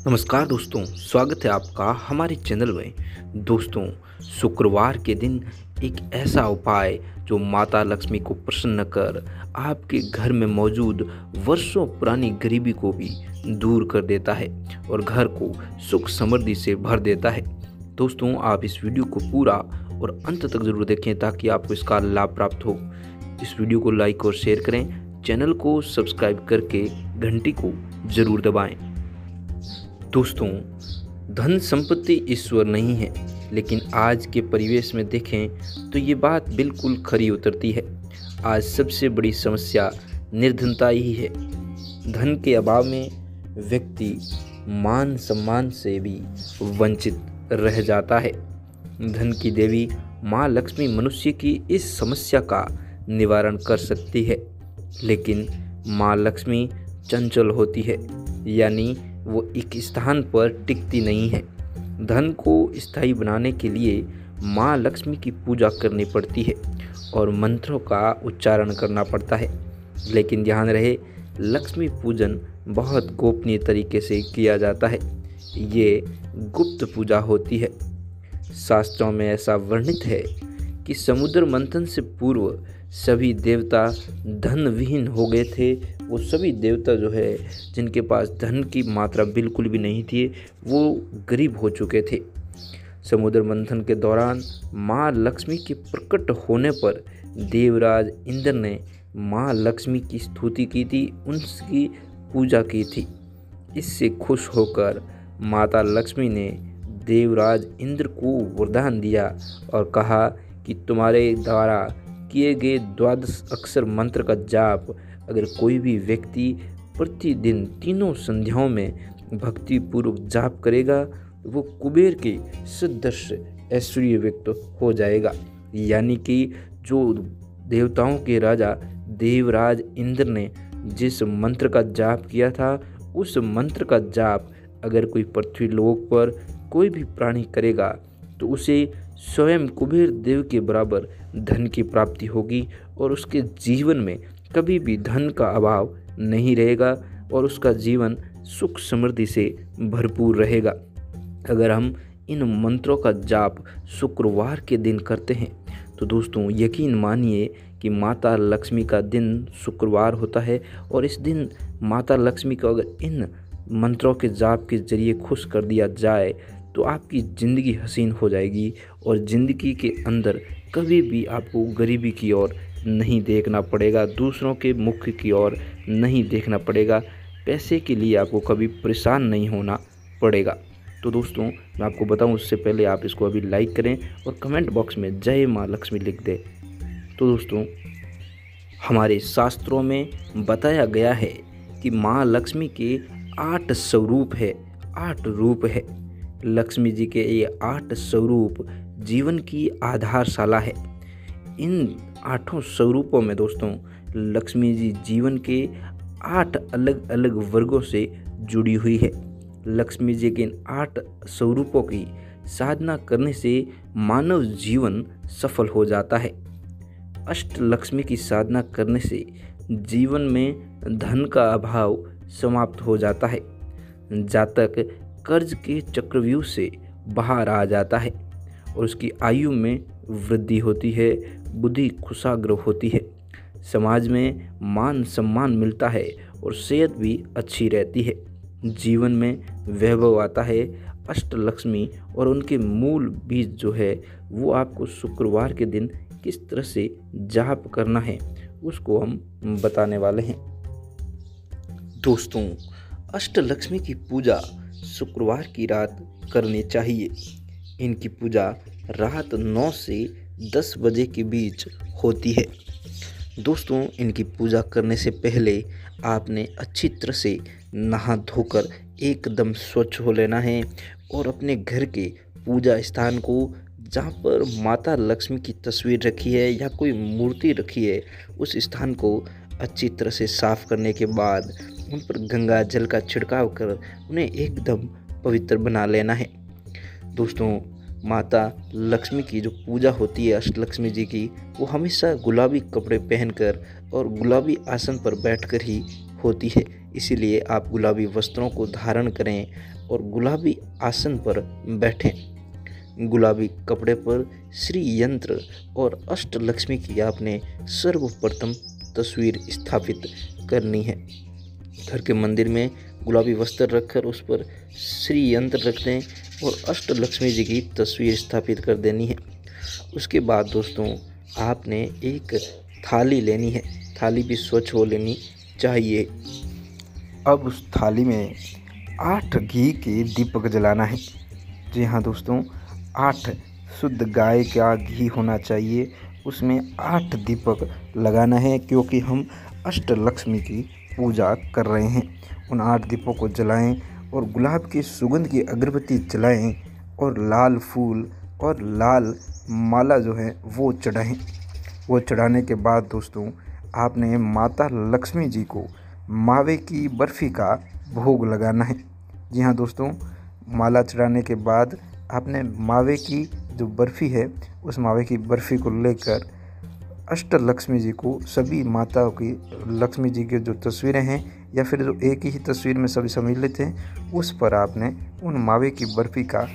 नमस्कार दोस्तों, स्वागत है आपका हमारे चैनल में। दोस्तों, शुक्रवार के दिन एक ऐसा उपाय जो माता लक्ष्मी को प्रसन्न कर आपके घर में मौजूद वर्षों पुरानी गरीबी को भी दूर कर देता है और घर को सुख समृद्धि से भर देता है। दोस्तों, आप इस वीडियो को पूरा और अंत तक जरूर देखें ताकि आपको इसका लाभ प्राप्त हो। इस वीडियो को लाइक और शेयर करें, चैनल को सब्सक्राइब करके घंटी को जरूर दबाएं। दोस्तों, धन संपत्ति ईश्वर नहीं है, लेकिन आज के परिवेश में देखें तो ये बात बिल्कुल खरी उतरती है। आज सबसे बड़ी समस्या निर्धनता ही है। धन के अभाव में व्यक्ति मान सम्मान से भी वंचित रह जाता है। धन की देवी माँ लक्ष्मी मनुष्य की इस समस्या का निवारण कर सकती है, लेकिन माँ लक्ष्मी चंचल होती है, यानी वो एक स्थान पर टिकती नहीं है। धन को स्थायी बनाने के लिए माँ लक्ष्मी की पूजा करनी पड़ती है और मंत्रों का उच्चारण करना पड़ता है। लेकिन ध्यान रहे, लक्ष्मी पूजन बहुत गोपनीय तरीके से किया जाता है। ये गुप्त पूजा होती है। शास्त्रों में ऐसा वर्णित है कि समुद्र मंथन से पूर्व सभी देवता धन विहीन हो गए थे। वो सभी देवता जो है जिनके पास धन की मात्रा बिल्कुल भी नहीं थी, वो गरीब हो चुके थे। समुद्र मंथन के दौरान माँ लक्ष्मी के प्रकट होने पर देवराज इंद्र ने माँ लक्ष्मी की स्तुति की थी, उनकी पूजा की थी। इससे खुश होकर माता लक्ष्मी ने देवराज इंद्र को वरदान दिया और कहा कि तुम्हारे द्वारा किए गए 12 अक्षर मंत्र का जाप अगर कोई भी व्यक्ति प्रतिदिन तीनों संध्याओं में भक्ति पूर्वक जाप करेगा तो वो कुबेर के सदृश ऐश्वर्य व्यक्त हो जाएगा। यानी कि जो देवताओं के राजा देवराज इंद्र ने जिस मंत्र का जाप किया था, उस मंत्र का जाप अगर कोई पृथ्वी लोक पर कोई भी प्राणी करेगा तो उसे स्वयं कुबेर देव के बराबर धन की प्राप्ति होगी और उसके जीवन में कभी भी धन का अभाव नहीं रहेगा और उसका जीवन सुख समृद्धि से भरपूर रहेगा। अगर हम इन मंत्रों का जाप शुक्रवार के दिन करते हैं तो दोस्तों यकीन मानिए कि माता लक्ष्मी का दिन शुक्रवार होता है और इस दिन माता लक्ष्मी को अगर इन मंत्रों के जाप के जरिए खुश कर दिया जाए तो आपकी ज़िंदगी हसीन हो जाएगी और ज़िंदगी के अंदर कभी भी आपको गरीबी की ओर नहीं देखना पड़ेगा, दूसरों के मुख की ओर नहीं देखना पड़ेगा, पैसे के लिए आपको कभी परेशान नहीं होना पड़ेगा। तो दोस्तों, मैं आपको बताऊं उससे पहले आप इसको अभी लाइक करें और कमेंट बॉक्स में जय माँ लक्ष्मी लिख दें। तो दोस्तों, हमारे शास्त्रों में बताया गया है कि माँ लक्ष्मी के 8 स्वरूप है, 8 रूप है। लक्ष्मी जी के ये 8 स्वरूप जीवन की आधारशाला है। इन 8 स्वरूपों में दोस्तों लक्ष्मी जी जीवन के 8 अलग अलग वर्गों से जुड़ी हुई है। लक्ष्मी जी के इन 8 स्वरूपों की साधना करने से मानव जीवन सफल हो जाता है। अष्ट लक्ष्मी की साधना करने से जीवन में धन का अभाव समाप्त हो जाता है। जातक कर्ज के चक्रव्यूह से बाहर आ जाता है और उसकी आयु में वृद्धि होती है, बुद्धि कुशाग्र होती है, समाज में मान सम्मान मिलता है और सेहत भी अच्छी रहती है। जीवन में वैभव आता है। अष्टलक्ष्मी और उनके मूल बीज जो है वो आपको शुक्रवार के दिन किस तरह से जाप करना है उसको हम बताने वाले हैं। दोस्तों, अष्टलक्ष्मी की पूजा शुक्रवार की रात करनी चाहिए। इनकी पूजा रात 9 से 10 बजे के बीच होती है। दोस्तों, इनकी पूजा करने से पहले आपने अच्छी तरह से नहा धोकर एकदम स्वच्छ हो लेना है और अपने घर के पूजा स्थान को जहाँ पर माता लक्ष्मी की तस्वीर रखी है या कोई मूर्ति रखी है उस स्थान को अच्छी तरह से साफ करने के बाद उन पर गंगा जल का छिड़काव कर उन्हें एकदम पवित्र बना लेना है। दोस्तों, माता लक्ष्मी की जो पूजा होती है अष्टलक्ष्मी जी की, वो हमेशा गुलाबी कपड़े पहनकर और गुलाबी आसन पर बैठकर ही होती है। इसीलिए आप गुलाबी वस्त्रों को धारण करें और गुलाबी आसन पर बैठें। गुलाबी कपड़े पर श्री यंत्र और अष्टलक्ष्मी की आपने सर्वप्रथम तस्वीर स्थापित करनी है। घर के मंदिर में गुलाबी वस्त्र रखकर उस पर श्री यंत्र रख दें और अष्टलक्ष्मी जी की तस्वीर स्थापित कर देनी है। उसके बाद दोस्तों आपने एक थाली लेनी है, थाली भी स्वच्छ हो लेनी चाहिए। अब उस थाली में 8 घी के दीपक जलाना है। जी हाँ दोस्तों, 8 शुद्ध गाय का घी होना चाहिए, उसमें 8 दीपक लगाना है, क्योंकि हम अष्टलक्ष्मी की पूजा कर रहे हैं। उन 8 दीपों को जलाएं और गुलाब की सुगंध की अगरबत्ती जलाएं और लाल फूल और लाल माला जो है वो चढ़ाएं। वो चढ़ाने के बाद दोस्तों आपने माता लक्ष्मी जी को मावे की बर्फ़ी का भोग लगाना है। जी हाँ दोस्तों, माला चढ़ाने के बाद आपने मावे की जो बर्फ़ी है उस मावे की बर्फ़ी को लेकर अष्टलक्ष्मी जी को, सभी माताओं की लक्ष्मी जी की जो तस्वीरें हैं या फिर जो एक ही तस्वीर में सभी सम्मिलित हैं, उस पर आपने उन मावे की बर्फ़ी का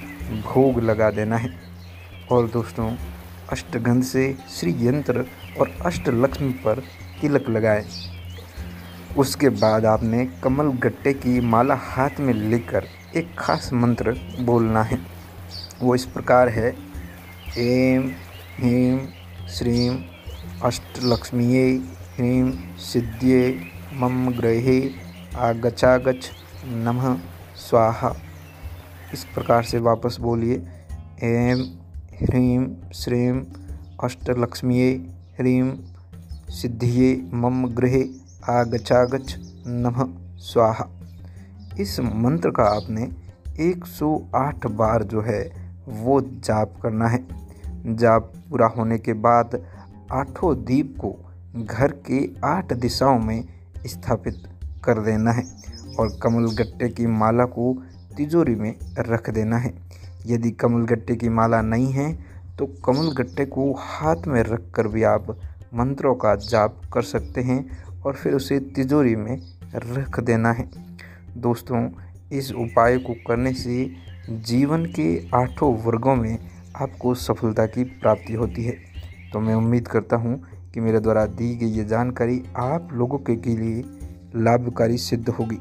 भोग लगा देना है। और दोस्तों अष्टगंध से श्री यंत्र और अष्टलक्ष्मी पर तिलक लगाएं। उसके बाद आपने कमल गट्टे की माला हाथ में लेकर एक खास मंत्र बोलना है। वो इस प्रकार है, ऐं ह्रीं श्रीं अष्टलक्ष्मीये ह्रीं सिद्ध्ये मम गृहे आगच्छागच्छ नमः स्वाहा। इस प्रकार से वापस बोलिए, ऐं ह्रीं श्रीं अष्टलक्ष्मीये ह्रीं सिद्धिये मम गृहे आगच्छागच्छ नमः स्वाहा। इस मंत्र का आपने 108 बार जो है वो जाप करना है। जाप पूरा होने के बाद 8 दीप को घर के 8 दिशाओं में स्थापित कर देना है और कमल गट्टे की माला को तिजोरी में रख देना है। यदि कमल गट्टे की माला नहीं है तो कमल गट्टे को हाथ में रख कर भी आप मंत्रों का जाप कर सकते हैं और फिर उसे तिजोरी में रख देना है। दोस्तों इस उपाय को करने से जीवन के 8 वर्गों में आपको सफलता की प्राप्ति होती है। तो मैं उम्मीद करता हूँ कि मेरे द्वारा दी गई ये जानकारी आप लोगों के लिए लाभकारी सिद्ध होगी।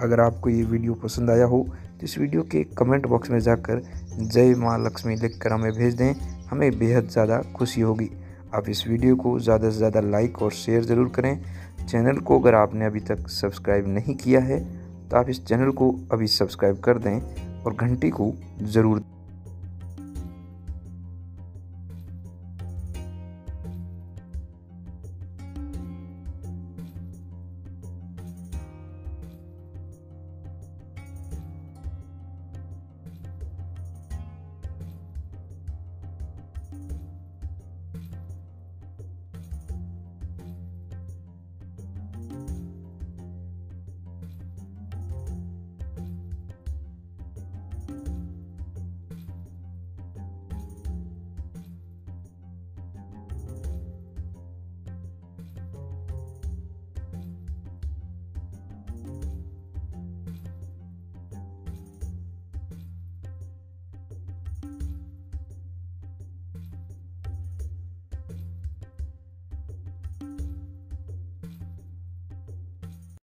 अगर आपको ये वीडियो पसंद आया हो तो इस वीडियो के कमेंट बॉक्स में जाकर जय माँ लक्ष्मी लिखकर हमें भेज दें, हमें बेहद ज़्यादा खुशी होगी। आप इस वीडियो को ज़्यादा से ज़्यादा लाइक और शेयर ज़रूर करें। चैनल को अगर आपने अभी तक सब्सक्राइब नहीं किया है तो आप इस चैनल को अभी सब्सक्राइब कर दें और घंटी को ज़रूर